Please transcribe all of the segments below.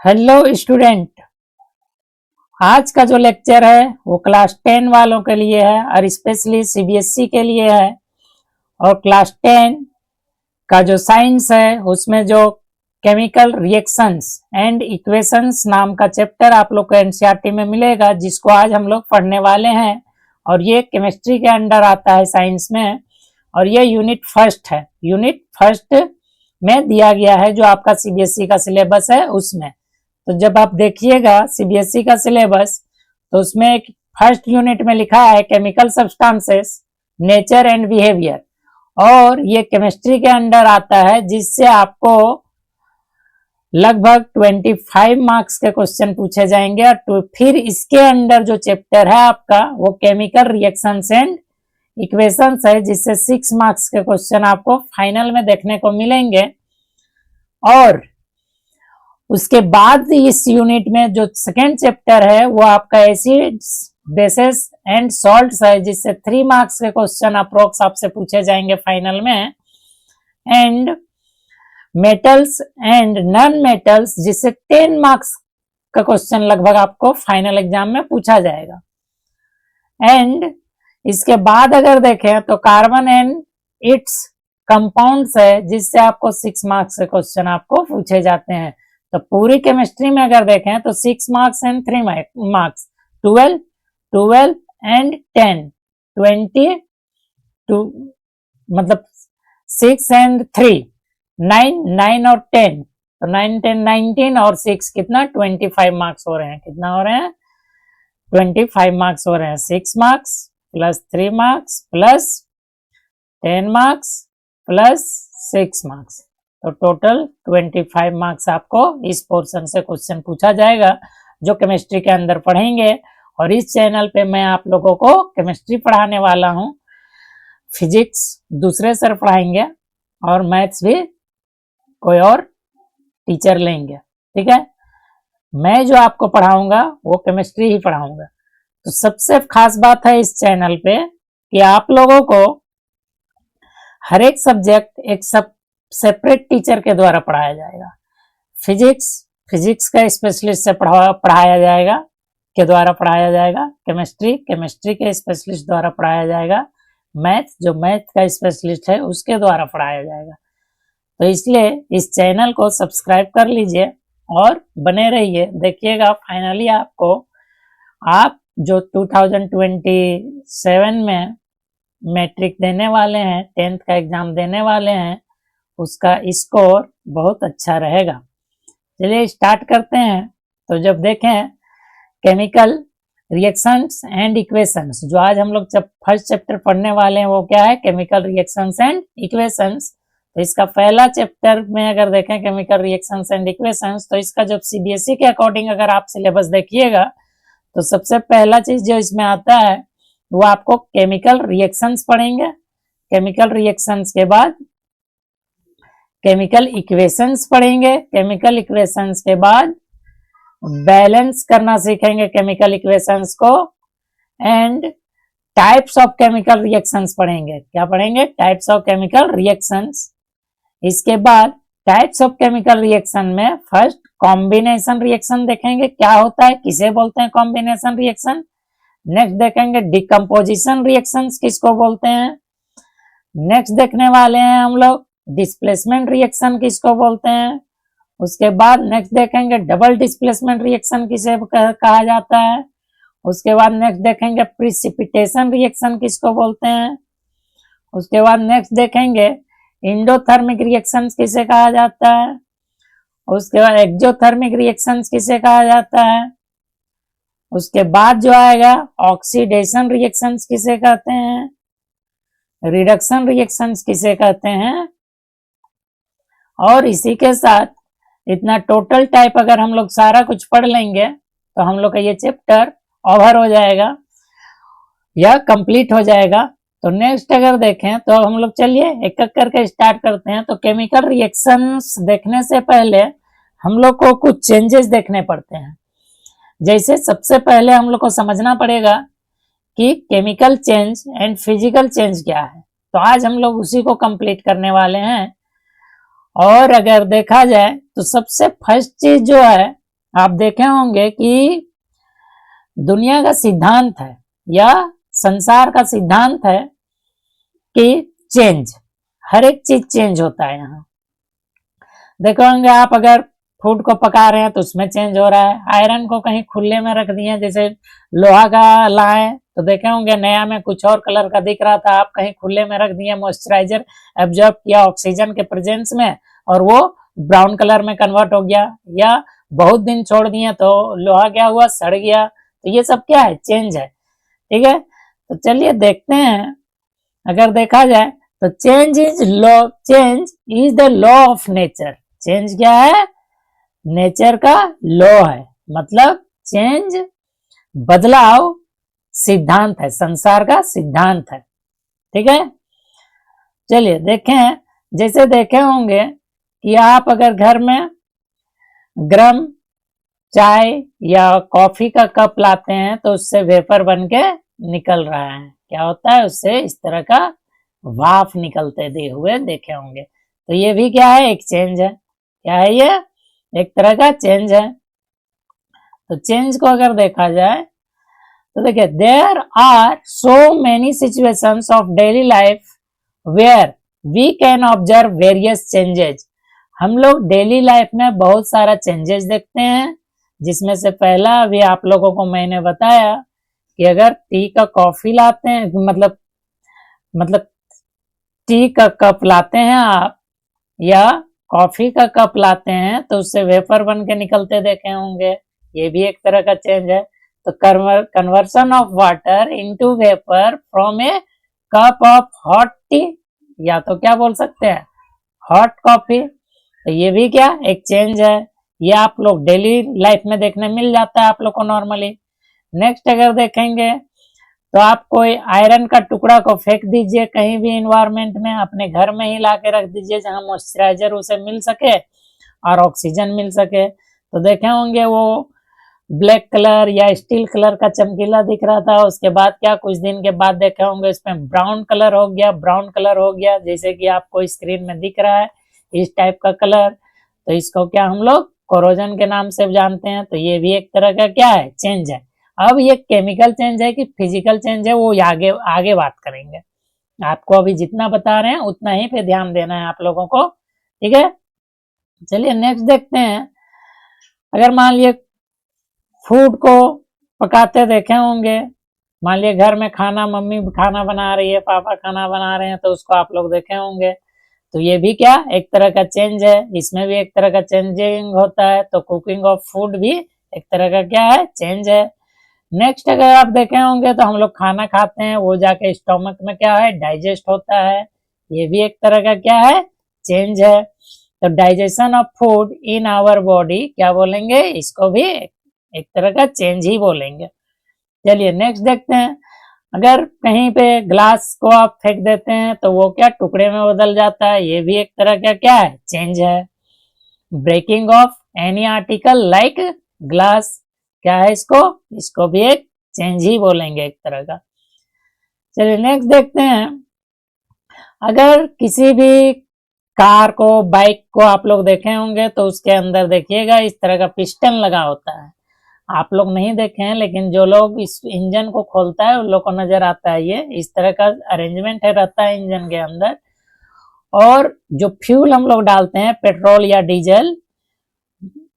Hello student, आज का जो लेक्चर है वो क्लास 10 वालों के लिए है और स्पेशली सीबीएसई के लिए है। और क्लास 10 का जो साइंस है उसमें जो केमिकल रिएक्शंस एंड इक्वेशंस नाम का चैप्टर आप लोग को एनसीईआरटी में मिलेगा, जिसको आज हम लोग पढ़ने वाले हैं। और ये केमिस्ट्री के अंडर आता है साइंस में, और ये यूनिट फर्स्ट है। यूनिट फर्स्ट में दिया गया है जो आपका सीबीएसई का सिलेबस है उसमें। तो जब आप देखिएगा सीबीएसई का सिलेबस, तो उसमें एक फर्स्ट यूनिट में लिखा है chemical substances, nature and behaviour, और ये केमिस्ट्री के अंडर आता है, जिससे आपको लगभग 25 मार्क्स के क्वेश्चन पूछे जाएंगे। और तो फिर इसके अंडर जो चैप्टर है आपका वो केमिकल रिएक्शंस एंड इक्वेशंस है, जिससे 6 मार्क्स के क्वेश्चन आपको फाइनल में देखने को मिलेंगे। और उसके बाद इस यूनिट में जो सेकेंड चैप्टर है वो आपका एसिड्स, बेसेस एंड सॉल्ट्स है, जिससे 3 मार्क्स के क्वेश्चन अप्रोक्स आपसे पूछे जाएंगे फाइनल में। And metals and non metals, जिससे 10 मार्क्स का क्वेश्चन लगभग आपको फाइनल एग्जाम में पूछा जाएगा। एंड इसके बाद अगर देखें तो कार्बन एंड इट्स कंपाउंड्स है, जिससे आपको 6 मार्क्स के क्वेश्चन आपको पूछे जाते हैं। तो पूरी केमिस्ट्री में अगर देखें तो 6 मार्क्स एंड 3 मार्क्स, 12 एंड 10, 22, मतलब 6 एंड 3, 9 और 10, तो 9, 10, 19 और 6 कितना 25 मार्क्स हो रहे हैं। कितना हो रहे हैं? 25 मार्क्स हो रहे हैं। 6 marks plus 3 marks plus 10 marks plus 6 marks, तो टोटल 25 मार्क्स आपको इस पोर्शन से क्वेश्चन पूछा जाएगा, जो केमिस्ट्री के अंदर पढ़ेंगे। और इस चैनल पे मैं आप लोगों को केमिस्ट्री पढ़ाने वाला हूँ, फिजिक्स दूसरे सर पढ़ाएंगे और मैथ्स भी कोई और टीचर लेंगे। ठीक है, मैं जो आपको पढ़ाऊंगा वो केमिस्ट्री ही पढ़ाऊंगा। तो सबसे खास बात है इस चैनल पे कि आप लोगों को हर एक सब्जेक्ट एक सेपरेट टीचर के द्वारा पढ़ाया जाएगा। फिजिक्स का स्पेशलिस्ट से पढ़ाया जाएगा, के द्वारा पढ़ाया जाएगा। केमिस्ट्री के स्पेशलिस्ट द्वारा पढ़ाया जाएगा। जो मैथ का स्पेशलिस्ट है उसके द्वारा पढ़ाया जाएगा। तो इसलिए इस चैनल को सब्सक्राइब कर लीजिए और बने रहिए, देखिएगा फाइनली आपको आप जो 2027 में मैट्रिक देने वाले हैं, 10th का एग्जाम देने वाले हैं, उसका स्कोर बहुत अच्छा रहेगा। चलिए स्टार्ट करते हैं। तो जब देखें केमिकल रिएक्शंस एंड इक्वेशंस, जो आज हम लोग जब फर्स्ट चैप्टर पढ़ने वाले हैं वो क्या है? Chemical reactions and equations. तो इसका पहला चैप्टर में अगर देखें केमिकल रिएक्शंस एंड इक्वेशंस, तो इसका जब सीबीएसई के अकॉर्डिंग अगर आप सिलेबस देखिएगा तो सबसे पहला चीज जो इसमें आता है वो आपको केमिकल रिएक्शंस पढ़ेंगे। केमिकल रिएक्शंस के बाद केमिकल इक्वेशंस पढ़ेंगे। केमिकल इक्वेशंस के बाद बैलेंस करना सीखेंगे केमिकल इक्वेशंस को। And types of chemical reactions पढ़ेंगे। क्या पढ़ेंगे? Types of chemical reactions. इसके बाद टाइप्स ऑफ केमिकल रिएक्शन में फर्स्ट कॉम्बिनेशन रिएक्शन देखेंगे, क्या होता है, किसे बोलते हैं कॉम्बिनेशन रिएक्शन। नेक्स्ट देखेंगे डिकम्पोजिशन रिएक्शंस किसको बोलते हैं। नेक्स्ट देखने वाले हैं हम लोग डिस्प्लेसमेंट रिएक्शन किसको बोलते हैं। उसके बाद नेक्स्ट देखेंगे डबल डिस्प्लेसमेंट रिएक्शन किसे कहा जाता है। उसके बाद नेक्स्ट देखेंगे प्रिसिपिटेशन रिएक्शन किसको बोलते हैं। उसके बाद नेक्स्ट देखेंगे इंडोथर्मिक रिएक्शंस किसे कहा जाता है। उसके बाद एक्सोथर्मिक रिएक्शंस किसे कहा जाता है। उसके बाद जो आएगा ऑक्सीडेशन रिएक्शंस किसे कहते हैं, रिडक्शन रिएक्शंस किसे कहते हैं। और इसी के साथ इतना टोटल टाइप अगर हम लोग सारा कुछ पढ़ लेंगे तो हम लोग का ये चैप्टर ओवर हो जाएगा या कंप्लीट हो जाएगा। तो नेक्स्ट अगर देखें तो हम लोग चलिए एक एक करके स्टार्ट करते हैं। तो केमिकल रिएक्शंस देखने से पहले हम लोग को कुछ चेंजेस देखने पड़ते हैं। जैसे सबसे पहले हम लोग को समझना पड़ेगा कि chemical change and physical change क्या है। तो आज हम लोग उसी को कंप्लीट करने वाले हैं। और अगर देखा जाए तो सबसे फर्स्ट चीज जो है आप देखे होंगे कि दुनिया का सिद्धांत है या संसार का सिद्धांत है कि चेंज, हर एक चीज चेंज होता है। यहाँ देखो होंगे आप, अगर फूड को पका रहे हैं तो उसमें चेंज हो रहा है। आयरन को कहीं खुले में रख दिए, जैसे लोहा का लाए तो देखे होंगे नया में कुछ और कलर का दिख रहा था, आप कहीं खुले में रख दिए, मॉइस्चराइजर एब्जॉर्ब किया ऑक्सीजन के प्रेजेंस में और वो ब्राउन कलर में कन्वर्ट हो गया। या बहुत दिन छोड़ दिए तो लोहा क्या हुआ, सड़ गया। तो ये सब क्या है, चेंज है। ठीक है, तो चलिए देखते हैं। अगर देखा जाए तो change is the law of nature. Change क्या है, नेचर का लॉ है, मतलब चेंज बदलाव सिद्धांत है, संसार का सिद्धांत है। ठीक है, चलिए देखें। जैसे देखे होंगे कि आप अगर घर में गर्म चाय या कॉफी का कप लाते हैं तो उससे वेपर बन के निकल रहा है, क्या होता है, उससे इस तरह का वाफ निकलते दे हुए देखे होंगे। तो ये भी क्या है, एक चेंज है। क्या है ये, एक तरह का चेंज है। तो चेंज को अगर देखा जाए तो देखिए, there are so many situations of daily life where we can observe various changes. हम लोग डेली लाइफ में बहुत सारा चेंजेस देखते हैं, जिसमें से पहला अभी आप लोगों को मैंने बताया कि अगर टी का कॉफी लाते हैं, मतलब टी का कप लाते हैं आप या कॉफी का कप लाते हैं तो उससे वेपर बन के निकलते देखे होंगे, ये भी एक तरह का चेंज है। तो conversion of water into vapour from A cup of hot T, या तो क्या बोल सकते हैं, हॉट कॉफी। तो ये भी क्या, एक चेंज है। ये आप लोग डेली लाइफ में देखने मिल जाता है आप लोग को नॉर्मली। नेक्स्ट अगर देखेंगे तो आप कोई आयरन का टुकड़ा को फेंक दीजिए कहीं भी इन्वायरमेंट में, अपने घर में ही ला के रख दीजिए जहां मॉइस्चराइजर उसे मिल सके और ऑक्सीजन मिल सके। तो देखे होंगे वो ब्लैक कलर या स्टील कलर का चमकीला दिख रहा था, उसके बाद क्या, कुछ दिन के बाद देखे होंगे इसमें ब्राउन कलर हो गया, ब्राउन कलर हो गया, जैसे कि आपको स्क्रीन में दिख रहा है इस टाइप का कलर। तो इसको क्या हम लोग कोरोजन के नाम से जानते हैं। तो ये भी एक तरह का क्या है, चेंज है। अब ये केमिकल चेंज है कि फिजिकल चेंज है, वो आगे आगे बात करेंगे। आपको अभी जितना बता रहे हैं उतना ही पे ध्यान देना है आप लोगों को। ठीक है, चलिए नेक्स्ट देखते हैं। अगर मान लिया फूड को पकाते देखे होंगे, मान लिया घर में खाना, मम्मी खाना बना रही है, पापा खाना बना रहे हैं, तो उसको आप लोग देखे होंगे। तो ये भी क्या, एक तरह का चेंज है, इसमें भी एक तरह का चेंजिंग होता है। तो कुकिंग ऑफ फूड भी एक तरह का क्या है, चेंज है। नेक्स्ट अगर आप देखे होंगे तो हम लोग खाना खाते हैं, वो जाके स्टोमक में क्या है, डाइजेस्ट होता है, ये भी एक तरह का क्या है, चेंज है। तो digestion of food in our body क्या बोलेंगे, इसको भी एक तरह का चेंज ही बोलेंगे। चलिए नेक्स्ट देखते हैं। अगर कहीं पे ग्लास को आप फेंक देते हैं तो वो क्या, टुकड़े में बदल जाता है, ये भी एक तरह का क्या है, चेंज है। Breaking of any article like glass, क्या है, इसको भी एक चेंज ही बोलेंगे, एक तरह का। चलिए नेक्स्ट देखते हैं। अगर किसी भी कार को, बाइक को आप लोग देखे होंगे तो उसके अंदर देखिएगा इस तरह का पिस्टन लगा होता है। आप लोग नहीं देखे हैं, लेकिन जो लोग इस इंजन को खोलता है उन लोग को नजर आता है, ये इस तरह का अरेंजमेंट है, रहता है इंजन के अंदर। और जो फ्यूल हम लोग डालते हैं, पेट्रोल या डीजल,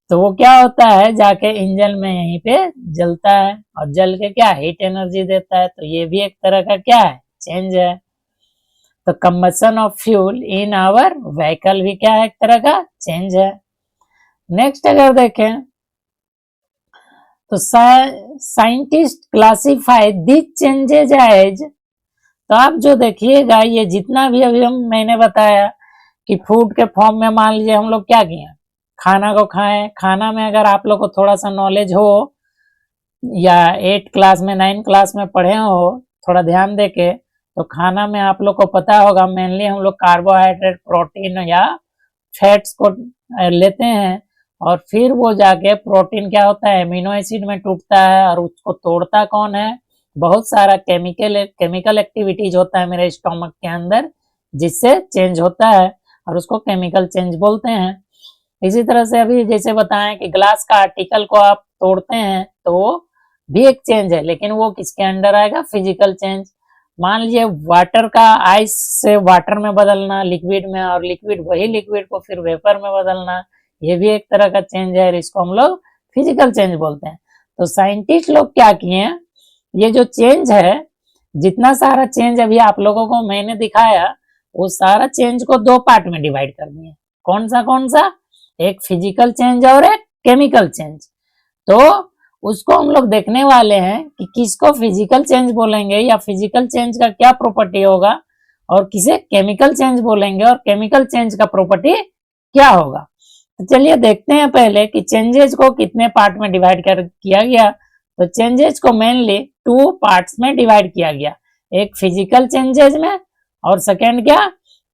तो वो क्या होता है, जाके इंजन में यहीं पे जलता है और जल के क्या, हीट एनर्जी देता है। तो ये भी एक तरह का क्या है, चेंज है। तो combustion of fuel in our vehicle भी क्या है, एक तरह का चेंज है। नेक्स्ट अगर देखें तो scientist classify this changes as, तो आप जो देखिएगा ये जितना भी अभी मैंने बताया कि फूड के फॉर्म में, मान लीजिए हम लोग क्या किए, खाना को खाएं, खाना में अगर आप लोग को थोड़ा सा नॉलेज हो या 8 क्लास में 9 क्लास में पढ़े हो थोड़ा ध्यान देके, तो खाना में आप लोग को पता होगा मेनली हम लोग कार्बोहाइड्रेट, प्रोटीन या फैट्स को लेते हैं और फिर वो जाके प्रोटीन क्या होता है, एमिनो एसिड में टूटता है और उसको तोड़ता कौन है, बहुत सारा केमिकल एक्टिविटीज होता है मेरे स्टोमक के अंदर, जिससे चेंज होता है और उसको केमिकल चेंज बोलते हैं। इसी तरह से अभी जैसे बताएं कि ग्लास का आर्टिकल को आप तोड़ते हैं तो भी एक चेंज है, लेकिन वो किसके अंडर आएगा? Physical change. मान लीजिए वाटर का आइस से वाटर में बदलना, लिक्विड में, और लिक्विड वही लिक्विड को फिर वेपर में बदलना, ये भी एक तरह का चेंज है, इसको हम लोग फिजिकल चेंज बोलते हैं। तो साइंटिस्ट लोग क्या किए हैं, ये जो चेंज है, जितना सारा चेंज अभी आप लोगों को मैंने दिखाया, वो सारा चेंज को दो पार्ट में डिवाइड कर दिए। कौन सा? एक फिजिकल चेंज और एक केमिकल चेंज। तो उसको हम लोग देखने वाले हैं कि किसको फिजिकल चेंज बोलेंगे या फिजिकल चेंज का क्या प्रॉपर्टी होगा, और किसे केमिकल चेंज बोलेंगे और केमिकल चेंज का प्रॉपर्टी क्या होगा। तो चलिए देखते हैं पहले कि चेंजेस को कितने पार्ट में डिवाइड किया गया। तो चेंजेस को मेनली टू पार्ट्स में डिवाइड किया गया, एक फिजिकल चेंजेस में और सेकेंड क्या?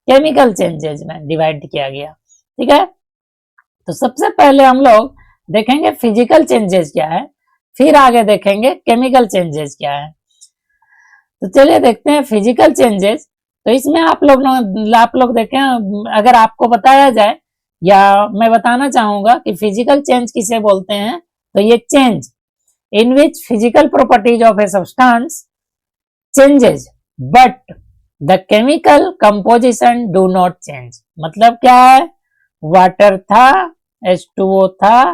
केमिकल चेंजेस में डिवाइड किया गया। ठीक है, तो सबसे पहले हम लोग देखेंगे फिजिकल चेंजेस क्या है, फिर आगे देखेंगे केमिकल चेंजेस क्या है। तो चलिए देखते हैं फिजिकल चेंजेस। तो इसमें आप लोग देखें, अगर आपको बताया जाए या मैं बताना चाहूंगा कि फिजिकल चेंज किसे बोलते हैं, तो ये change in which physical properties of a substance changes but the chemical composition do not change. मतलब क्या है? वाटर था, H2O था,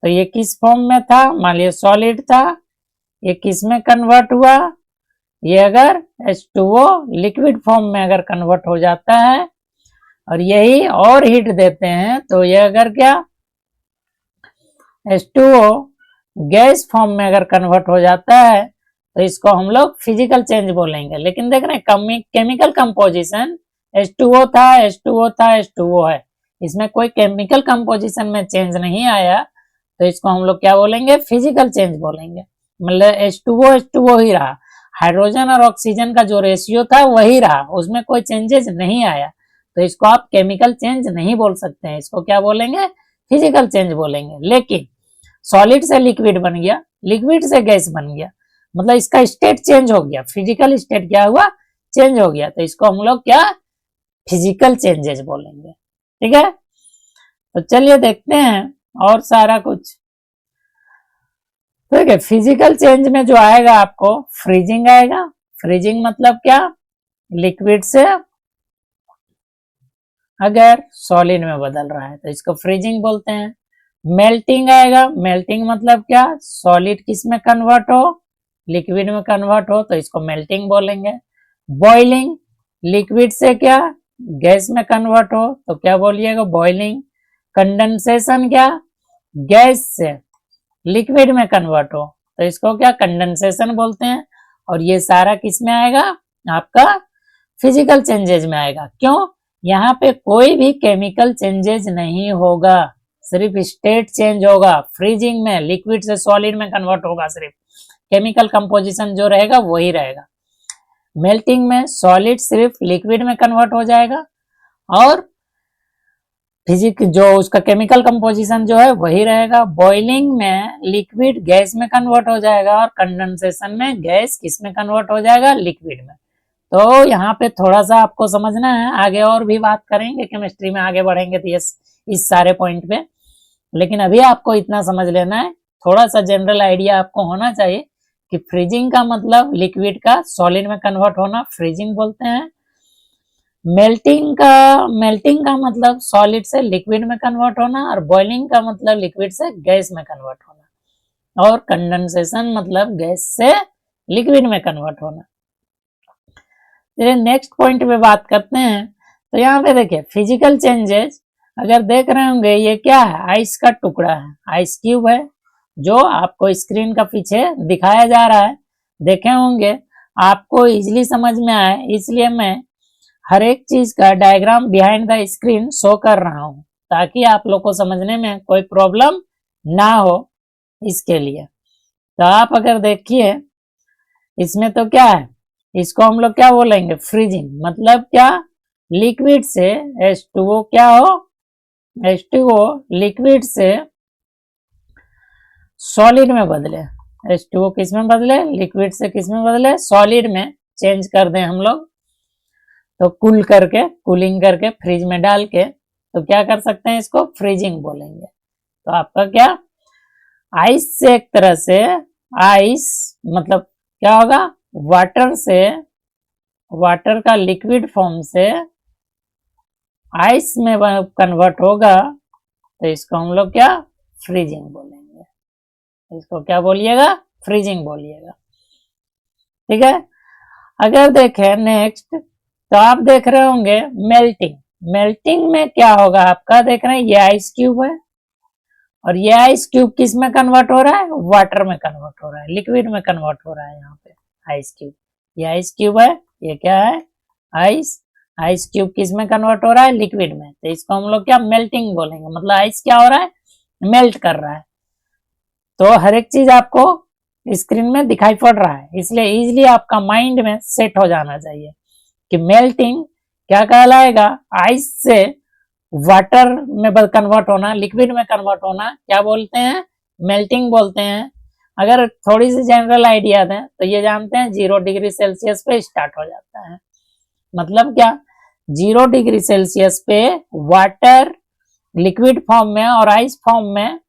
तो ये किस फॉर्म में था? मान लिया सॉलिड था, ये किस में कन्वर्ट हुआ? ये अगर H2O लिक्विड फॉर्म में अगर कन्वर्ट हो जाता है और यही और हीट देते हैं तो ये अगर क्या H2O गैस फॉर्म में अगर कन्वर्ट हो जाता है तो इसको हम लोग फिजिकल चेंज बोलेंगे। लेकिन देख रहे हैं केमिकल कंपोजिशन H2O था, H2O था, H2O है, इसमें कोई केमिकल कंपोजिशन में चेंज नहीं आया, तो इसको हम लोग क्या बोलेंगे? फिजिकल चेंज बोलेंगे। मतलब H2O ही रहा, हाइड्रोजन और ऑक्सीजन का जो रेशियो था वही रहा, उसमें कोई चेंजेस नहीं आया, तो इसको आप केमिकल चेंज नहीं बोल सकते हैं, इसको क्या बोलेंगे? फिजिकल चेंज बोलेंगे। लेकिन सॉलिड से लिक्विड बन गया, लिक्विड से गैस बन गया, मतलब इसका स्टेट चेंज हो गया, फिजिकल स्टेट क्या हुआ? चेंज हो गया, तो इसको हम लोग क्या? फिजिकल चेंजेस बोलेंगे। ठीक है, तो चलिए देखते हैं और सारा कुछ। ठीक है, फिजिकल चेंज में जो आएगा आपको फ्रीजिंग आएगा। फ्रीजिंग मतलब क्या? लिक्विड से अगर सॉलिड में बदल रहा है तो इसको फ्रीजिंग बोलते हैं। मेल्टिंग आएगा, मेल्टिंग मतलब क्या? सॉलिड किस में कन्वर्ट हो? लिक्विड में कन्वर्ट हो, तो इसको मेल्टिंग बोलेंगे। बॉइलिंग, लिक्विड से क्या? गैस में कन्वर्ट हो, तो क्या बोलिएगा? बॉइलिंग। कंडेंसेशन क्या? गैस से लिक्विड में कन्वर्ट हो, तो इसको क्या? कंडेंसेशन बोलते हैं। और ये सारा किस में आएगा? आपका फिजिकल चेंजेस में आएगा। क्यों? यहाँ पे कोई भी केमिकल चेंजेस नहीं होगा, सिर्फ स्टेट चेंज होगा। फ्रीजिंग में लिक्विड से सॉलिड में कन्वर्ट होगा, सिर्फ केमिकल कंपोजिशन जो रहेगा वही रहेगा। मेल्टिंग में सॉलिड सिर्फ लिक्विड में कन्वर्ट हो जाएगा और फिजिक जो उसका केमिकल कंपोजिशन जो है वही रहेगा। बॉइलिंग में लिक्विड गैस में कन्वर्ट हो जाएगा और कंडेंसेशन में गैस किस में कन्वर्ट हो जाएगा? लिक्विड में। तो यहाँ पे थोड़ा सा आपको समझना है, आगे और भी बात करेंगे केमिस्ट्री में, आगे बढ़ेंगे तो इस सारे पॉइंट पे, लेकिन अभी आपको इतना समझ लेना है, थोड़ा सा जनरल आइडिया आपको होना चाहिए कि फ्रीजिंग का मतलब लिक्विड का सॉलिड में कन्वर्ट होना, फ्रीजिंग बोलते हैं। मेल्टिंग का मतलब सॉलिड से लिक्विड में कन्वर्ट होना, और बॉइलिंग का मतलब लिक्विड से गैस में कन्वर्ट होना, और कंडेंसेशन मतलब गैस से लिक्विड में कन्वर्ट होना। चलिए नेक्स्ट पॉइंट पे बात करते हैं। तो यहाँ पे देखिए फिजिकल चेंजेस, अगर देख रहे होंगे ये क्या है? आइस का टुकड़ा है, आइस क्यूब है, जो आपको स्क्रीन का पीछे दिखाया जा रहा है। देखे होंगे, आपको इजीली समझ में आए इसलिए मैं हर एक चीज का diagram behind the screen show कर रहा हूं, ताकि आप लोग को समझने में कोई प्रॉब्लम ना हो, इसके लिए। तो आप अगर देखिए इसमें तो क्या है, इसको हम लोग क्या बोलेंगे? फ्रीजिंग। मतलब क्या? लिक्विड से H2O क्या हो? H2O लिक्विड से सॉलिड में बदले। H2O किस में बदले? लिक्विड से किस में बदले? सॉलिड में चेंज कर दें हम लोग, तो कूलिंग करके फ्रिज में डाल के, तो क्या कर सकते हैं, इसको फ्रीजिंग बोलेंगे। तो आपका क्या, आइस से एक तरह से, आइस मतलब क्या होगा, वाटर से, वाटर का लिक्विड फॉर्म से आइस में कन्वर्ट होगा, तो इसको हम लोग क्या, फ्रीजिंग बोलेंगे। इसको क्या बोलिएगा, फ्रीजिंग बोलिएगा। ठीक है। अगर देखें नेक्स्ट, तो आप देख रहे होंगे मेल्टिंग। मेल्टिंग में क्या होगा आपका, देख रहे हैं ये आइस क्यूब है, और ये आइस क्यूब किस में कन्वर्ट हो रहा है, वाटर में कन्वर्ट हो रहा है, लिक्विड में कन्वर्ट हो रहा है। यहाँ पे आइस क्यूब, ये आइस क्यूब है, ये क्या है, आइस। आइस क्यूब किस में कन्वर्ट हो रहा है, लिक्विड में। तो इसको हम लोग क्या, मेल्टिंग बोलेंगे। मतलब आइस क्या हो रहा है, मेल्ट कर रहा है। तो हर एक चीज आपको स्क्रीन में दिखाई पड़ रहा है, इसलिए इजिली आपका माइंड में सेट हो जाना चाहिए कि मेल्टिंग क्या कहलाएगा, आइस से वाटर में कन्वर्ट होना, लिक्विड में कन्वर्ट होना, क्या बोलते हैं, मेल्टिंग बोलते हैं। अगर थोड़ी सी जनरल आइडिया दें तो ये जानते हैं 0 डिग्री सेल्सियस पे स्टार्ट हो जाता है। मतलब क्या, 0 डिग्री सेल्सियस पे वाटर लिक्विड फॉर्म में और आइस फॉर्म में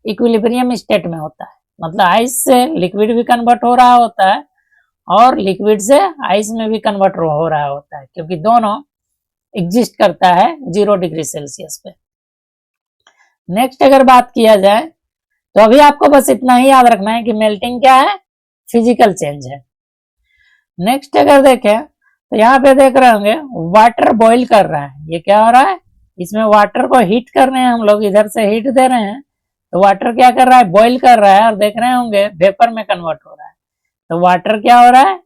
इक्विलिब्रियम स्टेट में होता है। मतलब आइस से लिक्विड भी कन्वर्ट हो रहा होता है और लिक्विड से आइस में भी कन्वर्ट हो रहा होता है, क्योंकि दोनों एग्जिस्ट करता है 0 डिग्री सेल्सियस पे। नेक्स्ट अगर बात किया जाए तो अभी आपको बस इतना ही याद रखना है कि मेल्टिंग क्या है, फिजिकल चेंज है। नेक्स्ट अगर देखें तो यहाँ पे देख रहे होंगे वाटर बॉईल कर रहा है। ये क्या हो रहा है, इसमें वाटर को हीट कर रहे हैं हम लोग, इधर से हीट दे रहे हैं, तो वाटर क्या कर रहा है, बॉईल कर रहा है, और देख रहे होंगे वेपर में कन्वर्ट हो रहा है। तो वाटर क्या हो रहा है,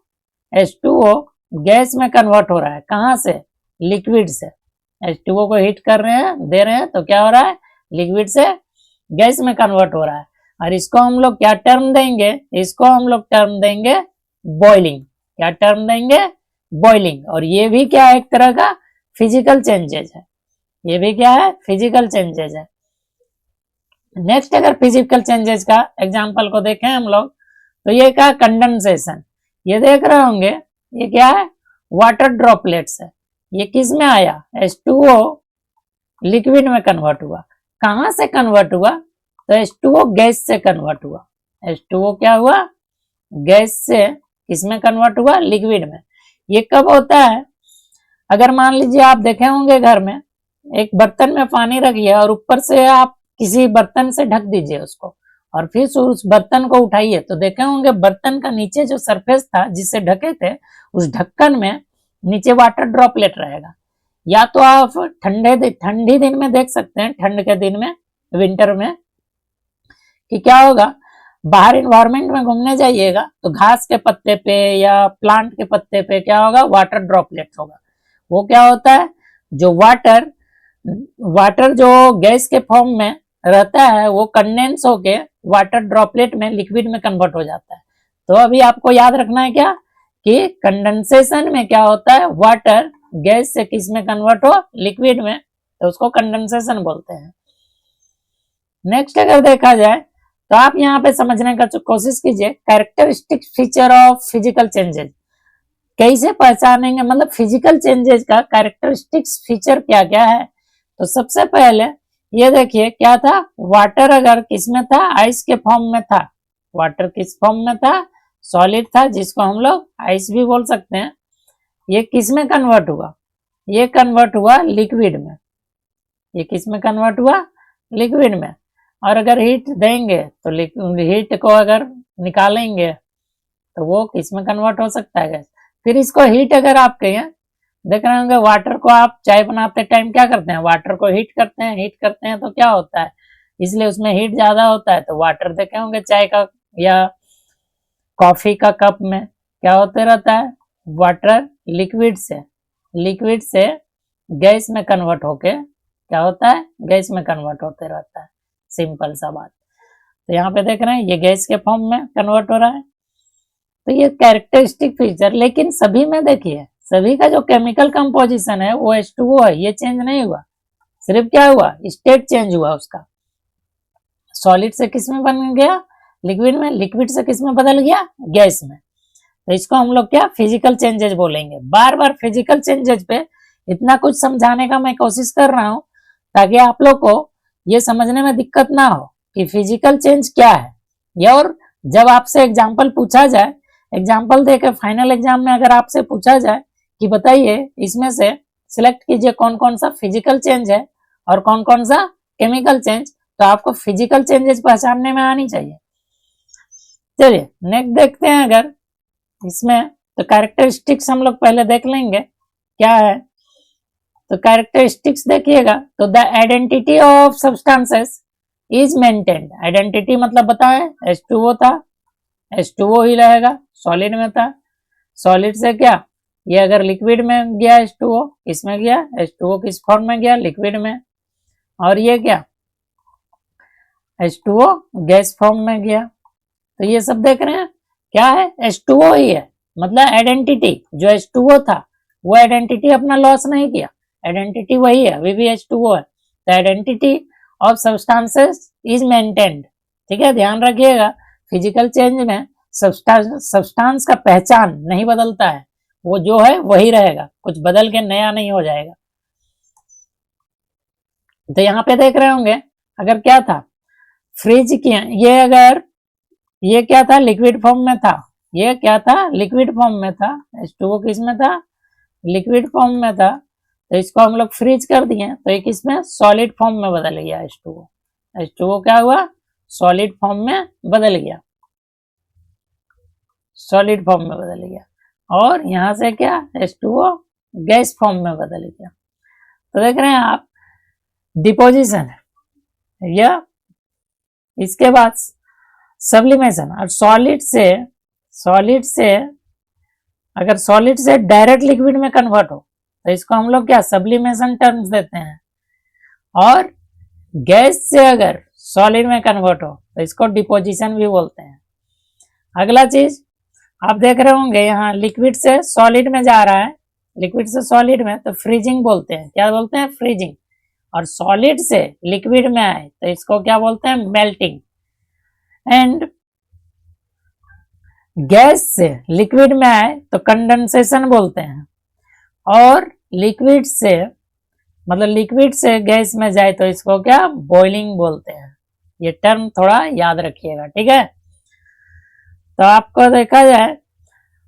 H2O गैस में कन्वर्ट हो रहा है। कहाँ से, लिक्विड से। H2O को हीट कर रहे हैं, दे रहे हैं, तो क्या हो रहा है, लिक्विड से गैस में कन्वर्ट हो रहा है। और इसको हम लोग क्या टर्म देंगे, इसको हम लोग टर्म देंगे बॉइलिंग। क्या टर्म देंगे, बॉइलिंग। और ये भी क्या है, एक तरह का फिजिकल चेंजेज है। ये भी क्या है, फिजिकल चेंजेज है। नेक्स्ट अगर फिजिकल चेंजेस का एग्जांपल को देखें हम लोग, तो ये क्या, कंडेंसेशन। ये देख रहे होंगे, ये क्या है, वाटर ड्रॉपलेट्स है। ये किस में आया, H2O लिक्विड में कन्वर्ट हुआ। कहां से कन्वर्ट हुआ, तो H2O गैस से कन्वर्ट हुआ। H2O क्या हुआ, गैस से किस में कन्वर्ट हुआ, लिक्विड में। ये कब होता है, अगर मान लीजिए आप देखे होंगे घर में एक बर्तन में पानी रखिए और ऊपर से आप किसी बर्तन से ढक दीजिए उसको, और फिर उस बर्तन को उठाइए, तो देखे होंगे बर्तन का नीचे जो सरफेस था जिससे ढके थे, उस ढक्कन में नीचे वाटर ड्रॉपलेट रहेगा। या तो आप ठंडी दिन में देख सकते हैं, ठंड के दिन में, विंटर में, कि क्या होगा, बाहर इन्वायरमेंट में घूमने जाइएगा तो घास के पत्ते पे या प्लांट के पत्ते पे क्या होगा, वाटर ड्रॉपलेट होगा। वो क्या होता है, जो वाटर जो गैस के फॉर्म में रहता है वो कंडेंस होके वाटर ड्रॉपलेट में, लिक्विड में कन्वर्ट हो जाता है। तो अभी आपको याद रखना है क्या, कि कंडेंसेशन में क्या होता है, वाटर गैस से किस में कन्वर्ट हो, लिक्विड में, तो उसको कंडेंसेशन बोलते हैं। नेक्स्ट अगर देखा जाए तो आप यहाँ पे समझने का कोशिश कीजिए, characteristic feature of physical changes कैसे पहचानेंगे, मतलब फिजिकल चेंजेस का कैरेक्टरिस्टिक्स फीचर क्या क्या है। तो सबसे पहले ये देखिए क्या था, वाटर अगर किसमें था, आइस के फॉर्म में था। वाटर किस फॉर्म में था, सॉलिड था, जिसको हम लोग आइस भी बोल सकते हैं। ये किस में कन्वर्ट हुआ, ये कन्वर्ट हुआ लिक्विड में। ये किस में कन्वर्ट हुआ, लिक्विड में। और अगर हीट देंगे तो हीट को अगर निकालेंगे तो वो किस में कन्वर्ट हो सकता है, गैस। फिर इसको हीट अगर आप कहें, देख रहे होंगे वाटर को आप चाय बनाते टाइम क्या करते हैं, वाटर को हीट करते हैं तो क्या होता है, इसलिए उसमें हीट ज्यादा होता है। तो वाटर देखे होंगे चाय का या कॉफी का कप में क्या होते रहता है, वाटर लिक्विड से गैस में कन्वर्ट होके क्या होता है, गैस में कन्वर्ट होते रहता है। सिंपल सा बात। तो यहाँ पे देख रहे हैं ये गैस के फॉर्म में कन्वर्ट हो रहा है। तो ये कैरेक्टरिस्टिक फीचर, लेकिन सभी में देखिए, सभी का जो केमिकल कंपोजिशन है वो H2O है, ये चेंज नहीं हुआ। सिर्फ क्या हुआ, स्टेट चेंज हुआ उसका। सॉलिड से किस में बन गया, लिक्विड में, लिक्विड से किस में बदल गया, गैस में। तो इसको हम लोग क्या, फिजिकल चेंजेस बोलेंगे। बार बार फिजिकल चेंजेस पे इतना कुछ समझाने का मैं कोशिश कर रहा हूँ ताकि आप लोग को ये समझने में दिक्कत ना हो कि फिजिकल चेंज क्या है। या और जब आपसे एग्जाम्पल पूछा जाए, एग्जाम्पल देकर फाइनल एग्जाम में अगर आपसे पूछा जाए कि बताइए इसमें से सिलेक्ट कीजिए कौन कौन सा फिजिकल चेंज है और कौन कौन सा केमिकल चेंज, तो आपको फिजिकल चेंजेस पहचानने में आनी चाहिए। चलिए नेक्स्ट देखते हैं। अगर इसमें तो कैरेक्टरिस्टिक्स हम लोग पहले देख लेंगे क्या है। तो कैरेक्टरिस्टिक्स देखिएगा, तो the identity of substances is maintained. Identity मतलब बताएं, H2O था, H2O ही रहेगा, सॉलिड में था। सॉलिड से क्या, ये अगर लिक्विड में गया H2O, किसमें गया, H2O किस फॉर्म में गया, लिक्विड में। और ये क्या, H2O गैस फॉर्म में गया। तो ये सब देख रहे हैं क्या है, H2O ही है। मतलब आइडेंटिटी जो H2O था वो आइडेंटिटी अपना लॉस नहीं किया, आइडेंटिटी वही है, अभी भी H2O है। The identity of substances is maintained. ठीक है, ध्यान रखिएगा फिजिकल चेंज में सब्सटेंस का पहचान नहीं बदलता है, वो जो है वही रहेगा, कुछ बदल के नया नहीं हो जाएगा। तो यहाँ पे देख रहे होंगे अगर क्या था, फ्रीज किया, ये अगर ये क्या था, लिक्विड फॉर्म में था, ये क्या था, लिक्विड फॉर्म में था, H2O किस में था, लिक्विड फॉर्म में था। तो इसको हम लोग फ्रीज कर दिए तो एक इसमें सॉलिड फॉर्म में बदल गया H2O। H2O क्या हुआ, सॉलिड फॉर्म में बदल गया, सॉलिड फॉर्म में बदल गया। और यहां से क्या, H2O गैस फॉर्म में बदल गया। तो देख रहे हैं आप डिपोजिशन, या इसके बाद सब्लिमेशन। और सॉलिड से अगर सॉलिड से डायरेक्ट लिक्विड में कन्वर्ट हो तो इसको हम लोग क्या, सब्लिमेशन टर्म्स देते हैं। और गैस से अगर सॉलिड में कन्वर्ट हो तो इसको डिपोजिशन भी बोलते हैं। अगला चीज आप देख रहे होंगे, यहाँ लिक्विड से सॉलिड में जा रहा है, लिक्विड से सॉलिड में, तो फ्रीजिंग बोलते हैं। क्या बोलते हैं, फ्रीजिंग। और सॉलिड से लिक्विड में आए तो इसको क्या बोलते हैं, मेल्टिंग। एंड गैस से लिक्विड में आए तो कंडेंसेशन बोलते हैं। और लिक्विड से मतलब लिक्विड से गैस में जाए तो इसको क्या, बॉइलिंग बोलते हैं। ये टर्म थोड़ा याद रखिएगा, ठीक है। तो आपको देखा जाए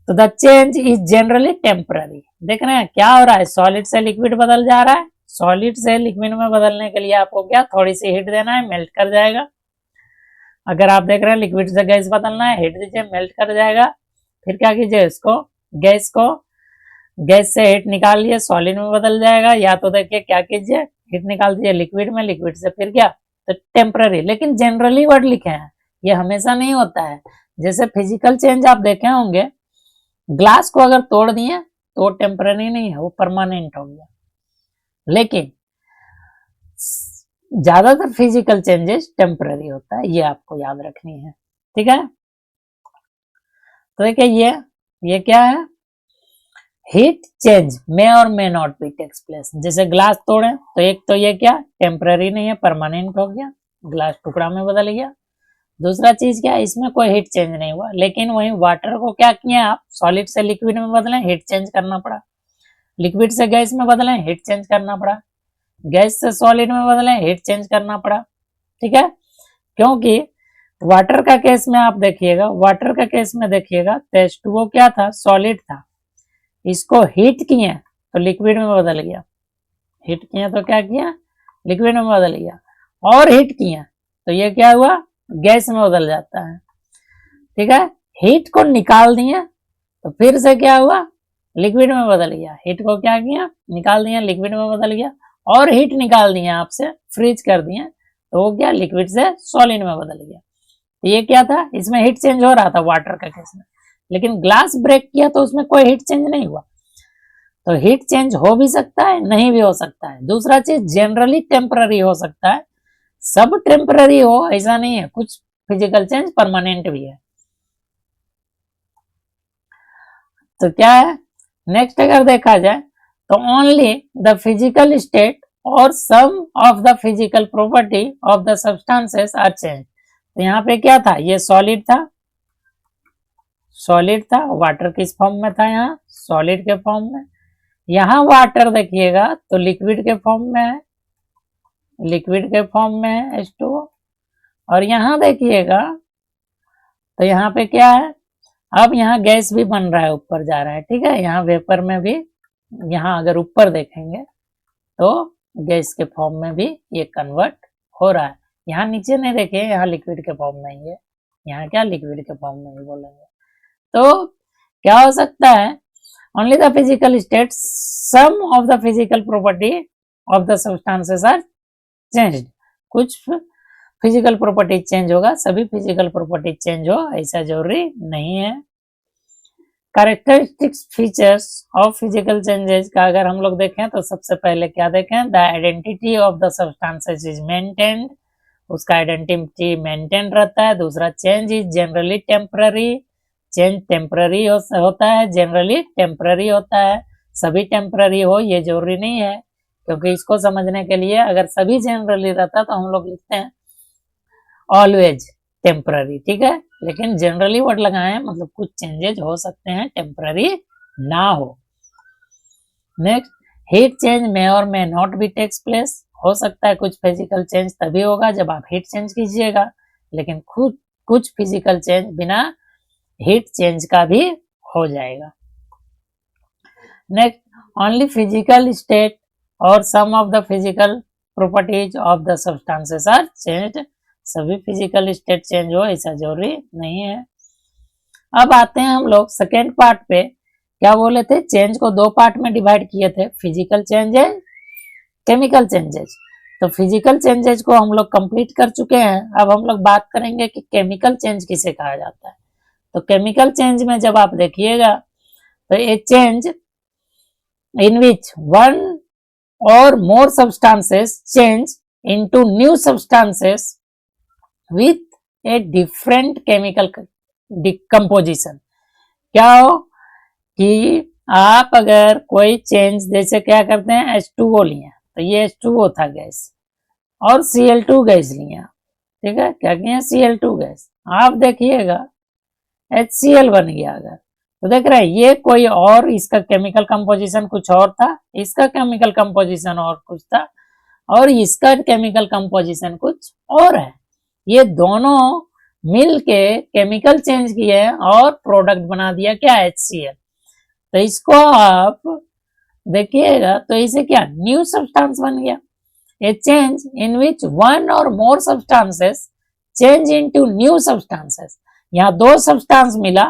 तो the change is generally temporary. देख रहे हैं क्या हो रहा है, सॉलिड से लिक्विड बदल जा रहा है। सॉलिड से लिक्विड में बदलने के लिए आपको क्या, थोड़ी सी हीट देना है, मेल्ट कर जाएगा। अगर आप देख रहे हैं लिक्विड से गैस बदलना है, हीट दीजिए, मेल्ट कर जाएगा। फिर क्या कीजिए, इसको गैस से हीट निकाल लिए, सॉलिड में बदल जाएगा। या तो देखिए क्या कीजिए, हीट निकाल दीजिए लिक्विड में, लिक्विड से फिर क्या, तो टेम्पररी। लेकिन जनरली वर्ड लिखे हैं, ये हमेशा नहीं होता है। जैसे फिजिकल चेंज आप देखे होंगे, ग्लास को अगर तोड़ दिए तो टेम्पररी नहीं है, वो परमानेंट हो गया। लेकिन ज्यादातर फिजिकल चेंजेस टेम्पररी होता है, ये आपको याद रखनी है, ठीक है। तो देखिए ये क्या है, heat change may or may not be takes place. जैसे ग्लास तोड़े तो एक तो ये क्या, टेम्पररी नहीं है, परमानेंट हो गया, ग्लास टुकड़ा में बदल गया। दूसरा चीज क्या है, इसमें कोई हीट चेंज नहीं हुआ। लेकिन वही वाटर को क्या किया आप, सॉलिड से लिक्विड में बदले, हीट चेंज करना पड़ा। लिक्विड से गैस में बदले, हीट चेंज करना पड़ा। गैस से सॉलिड में बदले, हीट चेंज करना पड़ा, ठीक है। क्योंकि वाटर का केस में आप देखिएगा, वाटर का केस में देखिएगा तो H2O क्या था, सॉलिड था। इसको हीट किए तो लिक्विड में बदल गया, हीट किए तो क्या किया, लिक्विड में बदल गया। और हीट किए तो ये क्या हुआ, गैस में बदल जाता है, ठीक है। हीट को निकाल दिए तो फिर से क्या हुआ, लिक्विड में बदल गया। हीट को क्या किया, निकाल दिया, लिक्विड में बदल गया। और हीट निकाल दिए आपसे, फ्रीज कर दिए तो वो क्या, लिक्विड से सॉलिड में बदल गया। तो ये क्या था, इसमें हीट चेंज हो रहा था वाटर का केस में। लेकिन ग्लास ब्रेक किया तो उसमें कोई हीट चेंज नहीं हुआ। तो हीट चेंज हो भी सकता है, नहीं भी हो सकता है। दूसरा चीज जनरली टेम्पररी हो सकता है, सब टेम्पररी हो ऐसा नहीं है, कुछ फिजिकल चेंज परमानेंट भी है। तो क्या है, नेक्स्ट अगर देखा जाए तो ओनली द फिजिकल स्टेट और some of the physical property of the substances are change. तो यहाँ पे क्या था, ये सॉलिड था, सॉलिड था, वाटर किस फॉर्म में था, यहाँ सॉलिड के फॉर्म में। यहाँ वाटर देखिएगा तो लिक्विड के फॉर्म में है, लिक्विड के फॉर्म में है H2O। और यहाँ देखिएगा तो यहाँ पे क्या है, अब यहाँ गैस भी बन रहा है, ऊपर जा रहा है, ठीक है। यहाँ वेपर में भी, यहाँ अगर ऊपर देखेंगे तो गैस के फॉर्म में भी ये कन्वर्ट हो रहा है। यहाँ नीचे नहीं देखिए, यहाँ लिक्विड के फॉर्म में ही है, यहाँ क्या लिक्विड के फॉर्म में ही बोलेंगे। तो क्या हो सकता है, only the physical state, some of the physical property of the substances are changed. कुछ फिजिकल प्रॉपर्टी चेंज होगा, सभी फिजिकल प्रॉपर्टी चेंज हो ऐसा जरूरी नहीं है। Characteristics features of physical changes का अगर हम लोग देखें तो सबसे पहले क्या देखें, the identity of the substances is maintained, उसका आइडेंटिटी मेंटेन रहता है। दूसरा, change is generally temporary, change temporary होता है, जनरली टेम्पररी होता है। सभी टेम्पररी हो ये जरूरी नहीं है, क्योंकि इसको समझने के लिए अगर सभी जनरली रहता तो हम लोग लिखते हैं ऑलवेज टेम्पररी, ठीक है। लेकिन जनरली वर्ड लगाए मतलब कुछ चेंजेज हो सकते हैं, टेम्पररी ना हो। Next, heat change may or may not be takes place, हो सकता है कुछ फिजिकल चेंज तभी होगा जब आप हीट चेंज कीजिएगा, लेकिन कुछ फिजिकल चेंज बिना हीट चेंज का भी हो जाएगा। नेक्स्ट, ओनली फिजिकल स्टेट और some of the physical properties of the substances are changed, सभी फिजिकल स्टेट चेंज हो ऐसा जरूरी नहीं है। अब आते हैं हम लोग सेकेंड पार्ट पे। क्या बोले थे, चेंज को दो पार्ट में डिवाइड किए थे, फिजिकल चेंजेस, केमिकल चेंजेस। तो फिजिकल चेंजेस को हम लोग कंप्लीट कर चुके हैं। अब हम लोग बात करेंगे कि केमिकल चेंज किसे कहा जाता है। तो केमिकल चेंज में जब आप देखिएगा तो ए चेंज इन विच वन और मोर substances change into new substances with a different chemical decomposition। क्या हो कि आप अगर कोई चेंज, जैसे क्या करते हैं, H2O लिया तो ये H2O था गैस, और Cl2 गैस लिया, ठीक है, क्या किया, Cl2 गैस, आप देखिएगा HCl बन गया। अगर तो देख रहे हैं ये कोई और, इसका केमिकल कंपोजिशन कुछ और था, इसका केमिकल कंपोजिशन और कुछ था, और इसका केमिकल कंपोजिशन कुछ और है। ये दोनों मिलके केमिकल चेंज किए और प्रोडक्ट बना दिया क्या, HCl। तो इसको आप देखिएगा तो इसे क्या, न्यू सब्सटेंस बन गया। ए चेंज इन विच वन और मोर substances change into new substances, यहाँ दो सब्सटेंस मिला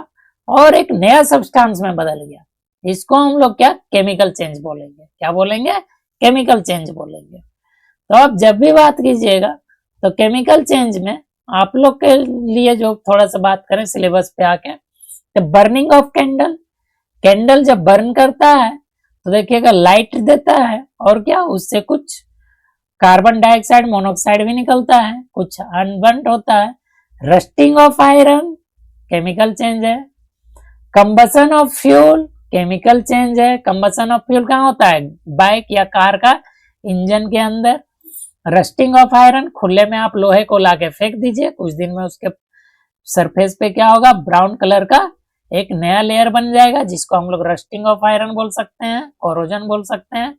और एक नया सब्सटेंस में बदल गया, इसको हम लोग क्या, केमिकल चेंज बोलेंगे। क्या बोलेंगे, केमिकल चेंज बोलेंगे। तो आप जब भी बात कीजिएगा तो केमिकल चेंज में आप लोग के लिए जो थोड़ा सा बात करें सिलेबस पे आके, तो बर्निंग ऑफ कैंडल, कैंडल जब बर्न करता है तो देखिएगा लाइट देता है, और क्या उससे कुछ कार्बन डाइऑक्साइड मोनोऑक्साइड भी निकलता है, कुछ अनबर्न्ड होता है। Rusting of iron chemical change है। Combustion of fuel chemical change है। कंबसन ऑफ फ्यूल कहाँ होता है, बाइक या कार का इंजन के अंदर। रस्टिंग ऑफ आयरन, खुले में आप लोहे को लाके फेंक दीजिए, कुछ दिन में उसके सरफेस पे क्या होगा, ब्राउन कलर का एक नया लेयर बन जाएगा, जिसको हम लोग रस्टिंग ऑफ आयरन बोल सकते हैं, कोरोजन बोल सकते हैं।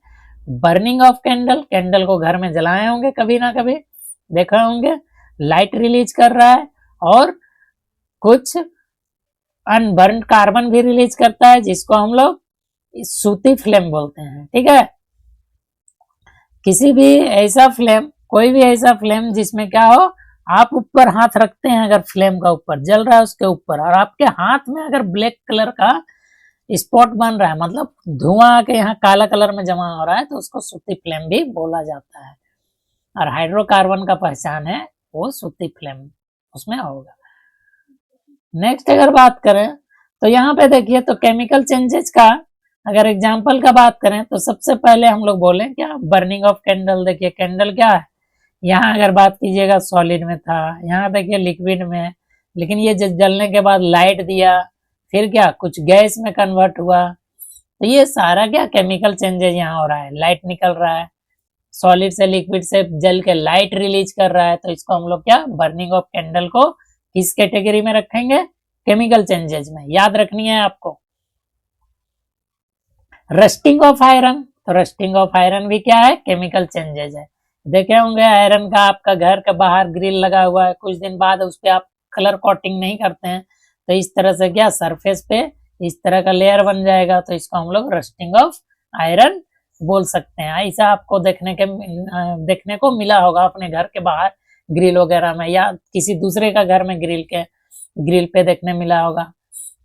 बर्निंग ऑफ कैंडल, कैंडल को घर में जलाए होंगे कभी ना कभी, देखा होंगे, लाइट रिलीज कर रहा है और कुछ अनबर्न कार्बन भी रिलीज करता है, जिसको हम लोग सूती फ्लेम बोलते हैं, ठीक है। किसी भी ऐसा फ्लेम, कोई भी ऐसा फ्लेम जिसमें क्या हो, आप ऊपर हाथ रखते हैं, अगर फ्लेम का ऊपर जल रहा है उसके ऊपर, और आपके हाथ में अगर ब्लैक कलर का स्पॉट बन रहा है, मतलब धुआं आके यहाँ काला कलर में जमा हो रहा है, तो उसको सूती फ्लेम भी बोला जाता है। और हाइड्रोकार्बन का पहचान है वो सूती फ्लेम उसमें होगा। नेक्स्ट अगर बात करें तो यहाँ पे देखिए, तो केमिकल चेंजेस का अगर एग्जाम्पल का बात करें तो सबसे पहले हम लोग बोले क्या, बर्निंग ऑफ कैंडल। देखिए कैंडल क्या है, यहाँ अगर बात कीजिएगा सॉलिड में था, यहाँ देखिए लिक्विड में, लेकिन ये जलने के बाद लाइट दिया, फिर क्या कुछ गैस में कन्वर्ट हुआ, तो ये सारा क्या केमिकल चेंजेस यहाँ हो रहा है। लाइट निकल रहा है, सॉलिड से लिक्विड से जल के लाइट रिलीज कर रहा है, तो इसको हम लोग क्या, बर्निंग ऑफ कैंडल को किस कैटेगरी में रखेंगे, केमिकल चेंजेस में। याद रखनी है आपको। रस्टिंग ऑफ आयरन, तो रस्टिंग ऑफ आयरन भी क्या है, केमिकल चेंजेस है। देखे होंगे आयरन का आपका घर के बाहर ग्रिल लगा हुआ है, कुछ दिन बाद उस पर आप कलर कोटिंग नहीं करते हैं तो इस तरह से क्या सरफेस पे इस तरह का लेयर बन जाएगा, तो इसको हम लोग रस्टिंग ऑफ आयरन बोल सकते हैं। ऐसा आपको देखने को मिला होगा अपने घर के बाहर ग्रिल वगैरह में, या किसी दूसरे का घर में ग्रिल पे देखने मिला होगा,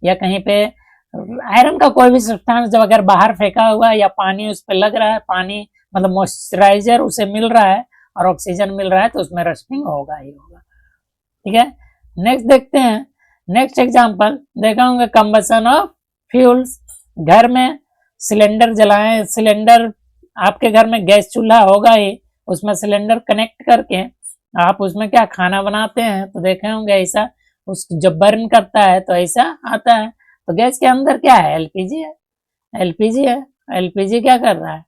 या कहीं पे आयरन का कोई भी सब्सटेंस जब अगर बाहर फेंका हुआ है या पानी उस पर लग रहा है, पानी मतलब मॉइस्चराइजर उसे मिल रहा है और ऑक्सीजन मिल रहा है, तो उसमें रस्टिंग होगा ही होगा। ठीक है, नेक्स्ट देखते हैं। नेक्स्ट एग्जांपल देखा होंगे कंबसन ऑफ फ्यूल्स। घर में सिलेंडर जलाएं, सिलेंडर आपके घर में गैस चूल्हा होगा ही, उसमें सिलेंडर कनेक्ट करके आप उसमें क्या खाना बनाते हैं, तो देखे होंगे ऐसा उस जब बर्न करता है तो ऐसा आता है। तो गैस के अंदर क्या है, एलपीजी है। एलपीजी है, एलपीजी क्या कर रहा है,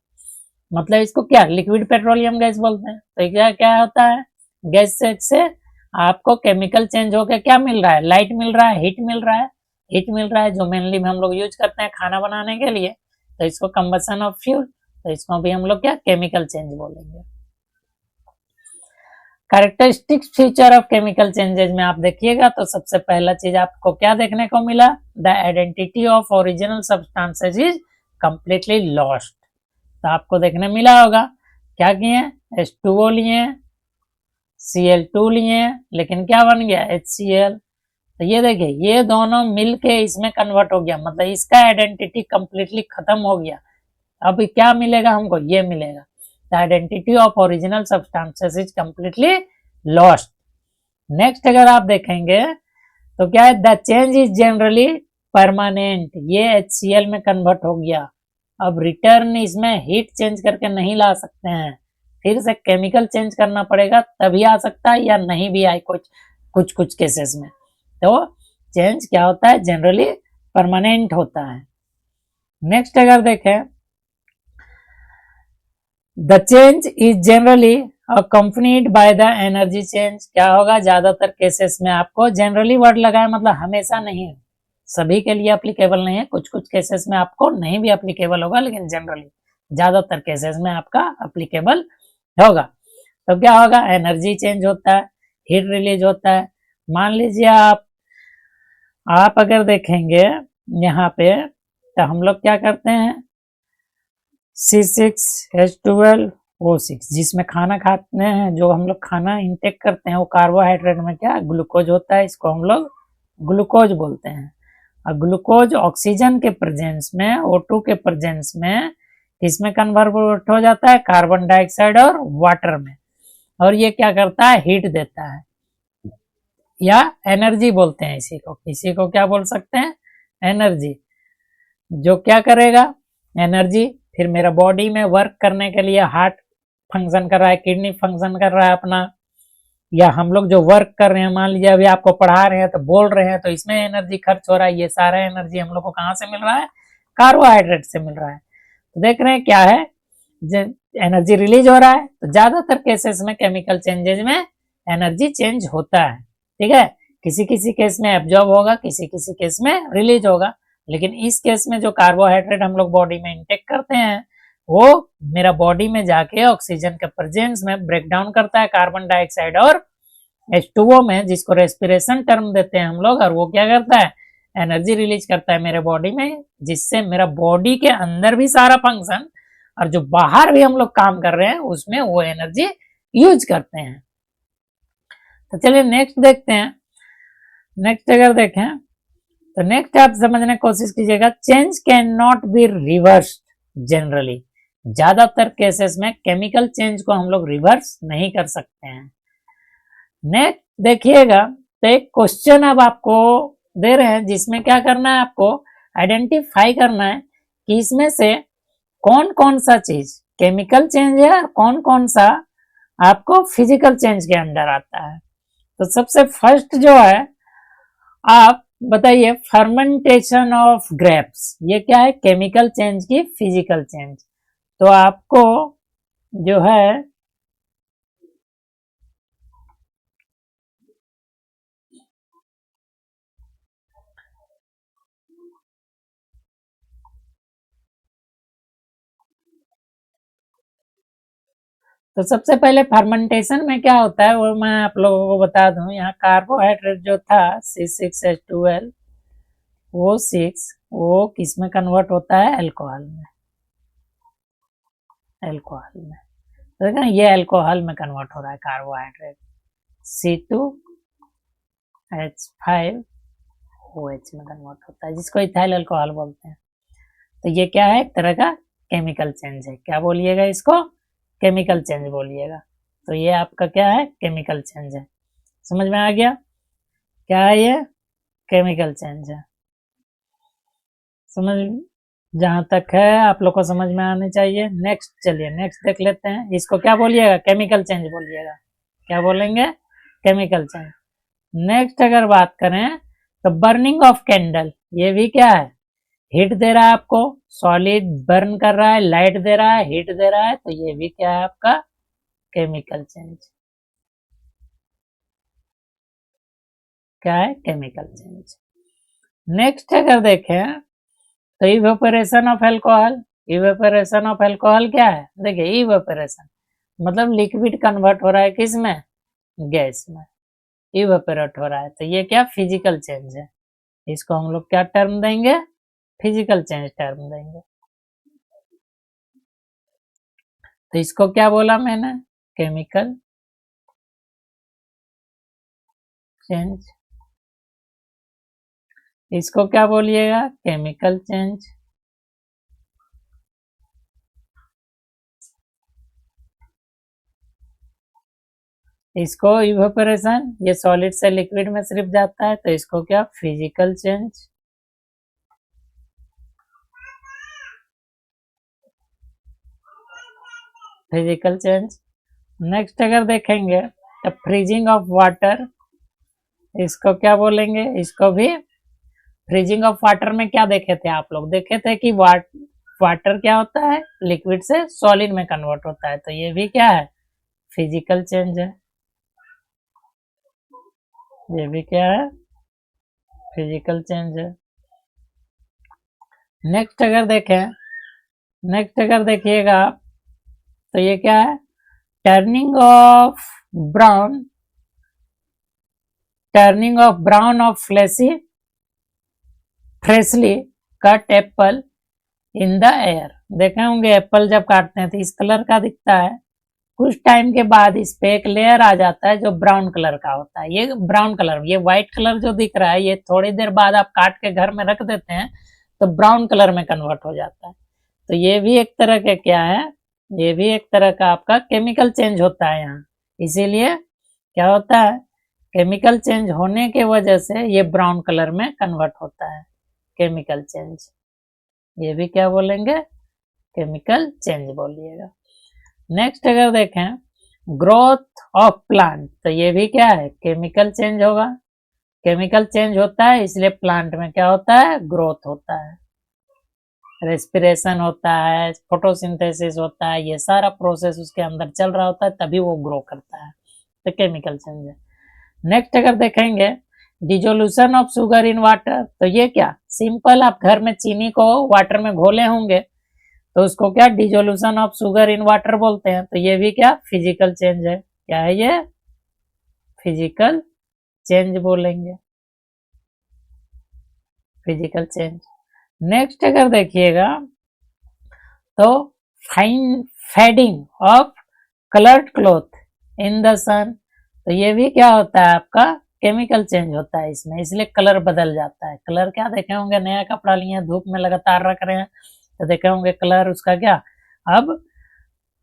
मतलब इसको क्या लिक्विड पेट्रोलियम गैस बोलते हैं। तो क्या क्या होता है, गैस से आपको केमिकल चेंज होकर क्या मिल रहा है, लाइट मिल रहा है, हीट मिल रहा है, हीट मिल रहा है जो मेनली हम लोग यूज करते हैं खाना बनाने के लिए, तो इसको कंबसन ऑफ फ्यूल, तो इसको भी हम लोग क्या केमिकल चेंज बोलेंगे। Characteristics feature of chemical changes में आप देखिएगा तो सबसे पहला चीज आपको क्या देखने को मिला, the identity of original substances is completely lost. तो आपको देखने मिला होगा क्या किए, H2O लिए, Cl2 लिए, लेकिन क्या बन गया HCl। तो ये देखिए ये दोनों मिलके इसमें कन्वर्ट हो गया, मतलब इसका आइडेंटिटी कंप्लीटली खत्म हो गया। अब क्या मिलेगा हमको, ये मिलेगा the identity of original substances is completely lost. Next अगर आप देखेंगे तो क्या है, the change is generally permanent, ये HCl में कन्वर्ट हो गया। अब रिटर्न इसमें हीट चेंज करके नहीं ला सकते हैं, फिर से केमिकल चेंज करना पड़ेगा तभी आ सकता है, या नहीं भी आए कुछ कुछ केसेस में। तो चेंज क्या होता है, जनरली परमानेंट होता है। नेक्स्ट अगर देखें, the change is generally accompanied by the energy change. क्या होगा, ज्यादातर केसेस में आपको जनरली वर्ड लगा है, मतलब हमेशा नहीं है, सभी के लिए अप्लीकेबल नहीं है, कुछ कुछ केसेस में आपको नहीं भी अप्लीकेबल होगा, लेकिन जनरली ज्यादातर केसेस में आपका अप्लीकेबल होगा। तो क्या होगा, एनर्जी चेंज होता है, हीट रिलीज होता है। मान लीजिए आप अगर देखेंगे यहाँ पे, तो हम लोग क्या करते हैं, C6H12O6 जिसमें खाना खाते हैं, जो हम लोग खाना इंटेक करते हैं वो कार्बोहाइड्रेट में क्या ग्लूकोज होता है, इसको हम लोग ग्लूकोज बोलते हैं। और ग्लूकोज ऑक्सीजन के प्रेजेंस में, O2 के प्रेजेंस में इसमें कन्वर्ट हो जाता है कार्बन डाइऑक्साइड और वाटर में, और ये क्या करता है, हीट देता है या एनर्जी बोलते हैं इसी को क्या बोल सकते हैं, एनर्जी। जो क्या करेगा, एनर्जी फिर मेरा बॉडी में वर्क करने के लिए हार्ट फंक्शन कर रहा है, किडनी फंक्शन कर रहा है अपना, या हम लोग जो वर्क कर रहे हैं, मान लीजिए अभी आपको पढ़ा रहे हैं तो बोल रहे हैं, तो इसमें एनर्जी खर्च हो रहा है। ये सारा एनर्जी हम लोग को कहाँ से मिल रहा है, कार्बोहाइड्रेट से मिल रहा है। तो देख रहे हैं क्या है, एनर्जी रिलीज हो रहा है। तो ज्यादातर केसेस में केमिकल चेंजेस में एनर्जी चेंज होता है। ठीक है, किसी किसी केस में एब्जॉर्ब होगा, किसी किसी केस में रिलीज होगा, लेकिन इस केस में जो कार्बोहाइड्रेट हम लोग बॉडी में इंटेक करते हैं वो मेरा बॉडी में जाके ऑक्सीजन के प्रेजेंस में ब्रेक डाउन करता है कार्बन डाइऑक्साइड और H2O में, जिसको रेस्पिरेशन टर्म देते हैं हम लोग, और वो क्या करता है, एनर्जी रिलीज करता है मेरे बॉडी में, जिससे मेरा बॉडी के अंदर भी सारा फंक्शन और जो बाहर भी हम लोग काम कर रहे हैं उसमें वो एनर्जी यूज करते हैं। तो चलिए नेक्स्ट देखते हैं। नेक्स्ट अगर देखें तो नेक्स्ट आप समझने की कोशिश कीजिएगा, change can not be reverse generally. ज्यादातर केसेस में केमिकल चेंज को हम लोग रिवर्स नहीं कर सकते हैं। नेक्स्ट देखिएगा, तो एक क्वेश्चन अब आपको दे रहे हैं जिसमें क्या करना है, आपको आइडेंटिफाई करना है कि इसमें से कौन कौन सा चीज केमिकल चेंज है और कौन कौन सा आपको फिजिकल चेंज के अंडर आता है। तो सबसे फर्स्ट जो है, आप बताइए, फर्मेंटेशन ऑफ ग्रेप्स, ये क्या है, केमिकल चेंज की फिजिकल चेंज। तो आपको जो है तो सबसे पहले फर्मेंटेशन में क्या होता है वो मैं आप लोगों को बता दूं। यहाँ कार्बोहाइड्रेट जो था C6H12 वो 6 वो किस में कन्वर्ट होता है, अल्कोहल में। अल्कोहल में तो देखा ये अल्कोहल में कन्वर्ट हो रहा है कार्बोहाइड्रेट, C2H5OH में कन्वर्ट होता है, जिसको इथाइल अल्कोहल बोलते हैं। तो ये क्या है, एक तरह का केमिकल चेंज है। क्या बोलिएगा इसको, केमिकल चेंज बोलिएगा। तो ये आपका क्या है, केमिकल चेंज है। समझ में आ गया क्या है ये, केमिकल चेंज है। समझ जहां तक है आप लोग को समझ में आनी चाहिए। नेक्स्ट चलिए नेक्स्ट देख लेते हैं। इसको क्या बोलिएगा, केमिकल चेंज बोलिएगा। क्या बोलेंगे, केमिकल चेंज। नेक्स्ट अगर बात करें तो बर्निंग ऑफ कैंडल, ये भी क्या है, हीट दे रहा है आपको, सॉलिड बर्न कर रहा है, लाइट दे रहा है, हीट दे रहा है, तो ये भी क्या है आपका केमिकल चेंज। क्या है, केमिकल चेंज। नेक्स्ट अगर देखें तो evaporation of alcohol. Evaporation of alcohol क्या है, देखिए इवेपोरेशन मतलब लिक्विड कन्वर्ट हो रहा है किस में, गैस में, इवेपोरेट हो रहा है। तो ये क्या, फिजिकल चेंज है। इसको हम लोग क्या टर्म देंगे, फिजिकल चेंज टर्म देंगे। तो इसको क्या बोला मैंने, केमिकल चेंज। इसको क्या बोलिएगा, केमिकल चेंज। इसको इवेपोरेशन, ये सॉलिड से लिक्विड में सिर्फ जाता है, तो इसको क्या, physical change. Physical change. Next अगर देखेंगे तो फ्रीजिंग ऑफ वाटर, इसको क्या बोलेंगे, इसको भी फ्रीजिंग ऑफ वाटर में क्या देखे थे आप लोग, देखे थे कि वाटर क्या होता है, लिक्विड से सॉलिड में कन्वर्ट होता है। तो ये भी क्या है, फिजिकल चेंज है। ये भी क्या है, फिजिकल चेंज है। नेक्स्ट अगर देखिएगा तो ये क्या है, turning of brown, turning of brown of freshly cut apple in the air. देखे होंगे एप्पल जब काटते हैं तो इस कलर का दिखता है, कुछ टाइम के बाद इस पे एक लेयर आ जाता है जो ब्राउन कलर का होता है। ये ब्राउन कलर, ये व्हाइट कलर जो दिख रहा है, ये थोड़ी देर बाद आप काट के घर में रख देते हैं तो ब्राउन कलर में कन्वर्ट हो जाता है। तो ये भी एक तरह का क्या है, ये भी एक तरह का आपका केमिकल चेंज होता है यहाँ। इसीलिए क्या होता है, केमिकल चेंज होने के वजह से ये ब्राउन कलर में कन्वर्ट होता है, केमिकल चेंज। ये भी क्या बोलेंगे, केमिकल चेंज बोलिएगा। नेक्स्ट अगर देखें ग्रोथ ऑफ प्लांट, तो ये भी क्या है, केमिकल चेंज होगा। केमिकल चेंज होता है इसलिए प्लांट में क्या होता है, ग्रोथ होता है, रेस्पिरेशन होता है, फोटोसिंथेसिस होता है, ये सारा प्रोसेस उसके अंदर चल रहा होता है तभी वो ग्रो करता है। तो केमिकल चेंज है। नेक्स्ट अगर देखेंगे dissolution of sugar in water, तो ये क्या, सिंपल आप घर में चीनी को वाटर में घोले होंगे तो उसको क्या, dissolution of sugar in water बोलते हैं। तो ये भी क्या, फिजिकल चेंज है। क्या है ये, फिजिकल चेंज बोलेंगे, फिजिकल चेंज। नेक्स्ट अगर देखिएगा तो fine fading of coloured cloth in the sun, तो ये भी क्या होता है आपका, केमिकल चेंज होता है इसमें, इसलिए कलर बदल जाता है। कलर क्या देखे होंगे, नया कपड़ा लिए धूप में लगातार रख रहे हैं तो देखे होंगे कलर उसका क्या, अब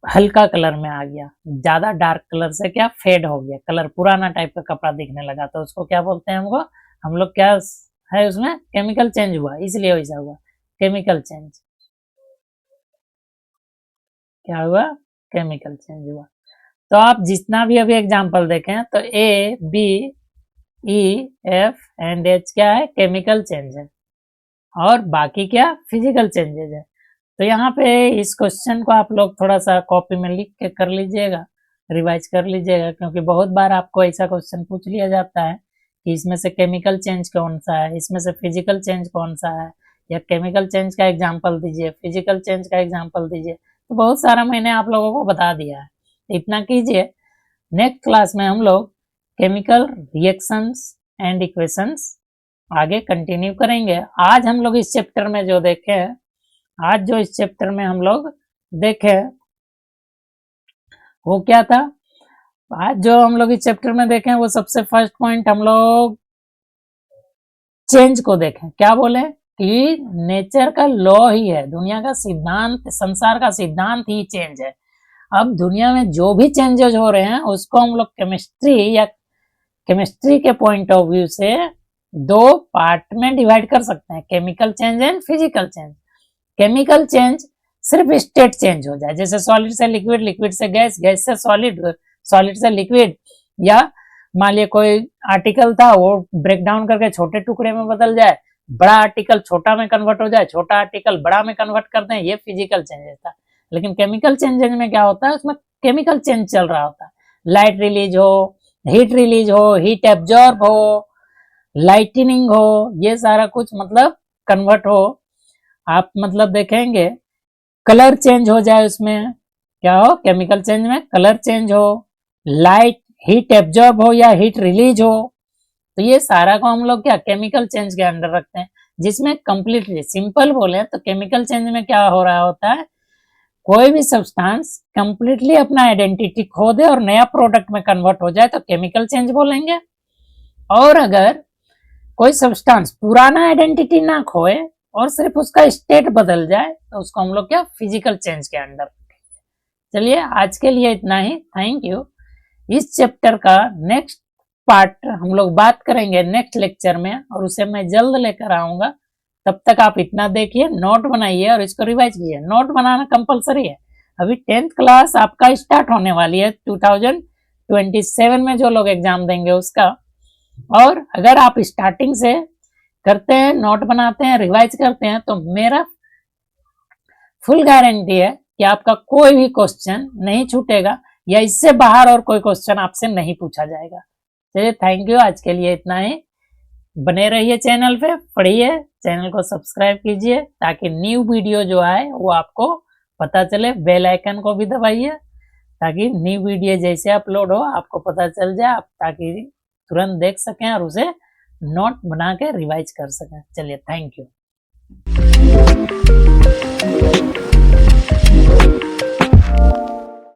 हल्का कलर में आ गया, ज्यादा डार्क कलर से क्या, फेड हो गया, कलर पुराना टाइप का कपड़ा दिखने लगा, तो उसको क्या बोलते हैं, हम लोग क्या है उसमें, केमिकल चेंज हुआ, इसलिए वैसा हुआ, केमिकल चेंज। क्या हुआ, केमिकल चेंज हुआ। तो आप जितना भी अभी एग्जांपल देखें तो A B E F and H क्या है, केमिकल चेंज है, और बाकी क्या, फिजिकल चेंजेज है। तो यहाँ पे इस क्वेश्चन को आप लोग थोड़ा सा कॉपी में लिख के कर लीजिएगा, रिवाइज कर लीजिएगा, क्योंकि बहुत बार आपको ऐसा क्वेश्चन पूछ लिया जाता है कि इसमें से केमिकल चेंज कौन सा है, इसमें से फिजिकल चेंज कौन सा है, या केमिकल चेंज का एग्जाम्पल दीजिए, फिजिकल चेंज का एग्जाम्पल दीजिए। तो बहुत सारा मैंने आप लोगों को बता दिया है, इतना कीजिए। नेक्स्ट क्लास में हम लोग केमिकल रिएक्शंस एंड इक्वेशंस आगे कंटिन्यू करेंगे। आज हम लोग इस चैप्टर में जो देखे, आज जो इस चैप्टर में हम लोग देखे वो क्या था, आज जो हम लोग इस चैप्टर में देखें वो सबसे फर्स्ट पॉइंट हम लोग चेंज को देखें। क्या बोले कि नेचर का लॉ ही है, दुनिया का सिद्धांत, संसार का सिद्धांत ही चेंज है। अब दुनिया में जो भी चेंजेस हो रहे हैं उसको हम लोग केमिस्ट्री के पॉइंट ऑफ व्यू से दो पार्ट में डिवाइड कर सकते हैं, chemical change and physical change. Chemical change सिर्फ स्टेट चेंज हो जाए, जैसे सॉलिड से लिक्विड, लिक्विड से गैस, गैस से सॉलिड, सॉलिड से लिक्विड, या मान लिया कोई आर्टिकल था वो ब्रेक डाउन करके छोटे टुकड़े में बदल जाए, बड़ा आर्टिकल छोटा में कन्वर्ट हो जाए, छोटा आर्टिकल बड़ा में कन्वर्ट करते हैं, ये फिजिकल चेंजेस था। लेकिन केमिकल चेंजेस में क्या होता है, उसमें केमिकल चेंज चल रहा होता है, लाइट रिलीज हो, हीट रिलीज हो, हीट एब्जॉर्ब हो, लाइटनिंग हो, ये सारा कुछ मतलब कन्वर्ट हो। आप मतलब देखेंगे कलर चेंज हो जाए, उसमें क्या हो, केमिकल चेंज में कलर चेंज हो, लाइट हीट एब्जॉर्ब हो या हीट रिलीज हो, तो ये सारा को हम लोग क्या केमिकल चेंज के अंडर रखते हैं। जिसमें कंप्लीटली सिंपल बोले तो केमिकल चेंज में क्या हो रहा होता है, कोई भी सब्सटेंस कंप्लीटली अपना आइडेंटिटी खो दे और नया प्रोडक्ट में कन्वर्ट हो जाए तो केमिकल चेंज बोलेंगे। और अगर कोई सब्सटेंस पुराना आइडेंटिटी ना खोए और सिर्फ उसका स्टेट बदल जाए तो उसको हम लोग क्या फिजिकल चेंज के अंडर। चलिए आज के लिए इतना ही, थैंक यू। इस चैप्टर का नेक्स्ट पार्ट हम लोग बात करेंगे नेक्स्ट लेक्चर में और उसे मैं जल्द लेकर आऊंगा। तब तक आप इतना देखिए, नोट बनाइए और इसको रिवाइज कीजिए। नोट बनाना कंपलसरी है। अभी 10th क्लास आपका स्टार्ट होने वाली है 2027 में, जो लोग एग्जाम देंगे उसका। और अगर आप स्टार्टिंग से करते हैं, नोट बनाते हैं, रिवाइज करते हैं, तो मेरा फुल गारंटी है कि आपका कोई भी क्वेश्चन नहीं छूटेगा या इससे बाहर और कोई क्वेश्चन आपसे नहीं पूछा जाएगा। चलिए थैंक यू, आज के लिए इतना ही। बने रहिए चैनल पे, पढ़िए, चैनल को सब्सक्राइब कीजिए ताकि न्यू वीडियो जो आए वो आपको पता चले। बेल आइकन को भी दबाइए ताकि न्यू वीडियो जैसे अपलोड हो आपको पता चल जाए, आप ताकि तुरंत देख सकें और उसे नोट बना के रिवाइज कर सकें। चलिए थैंक यू।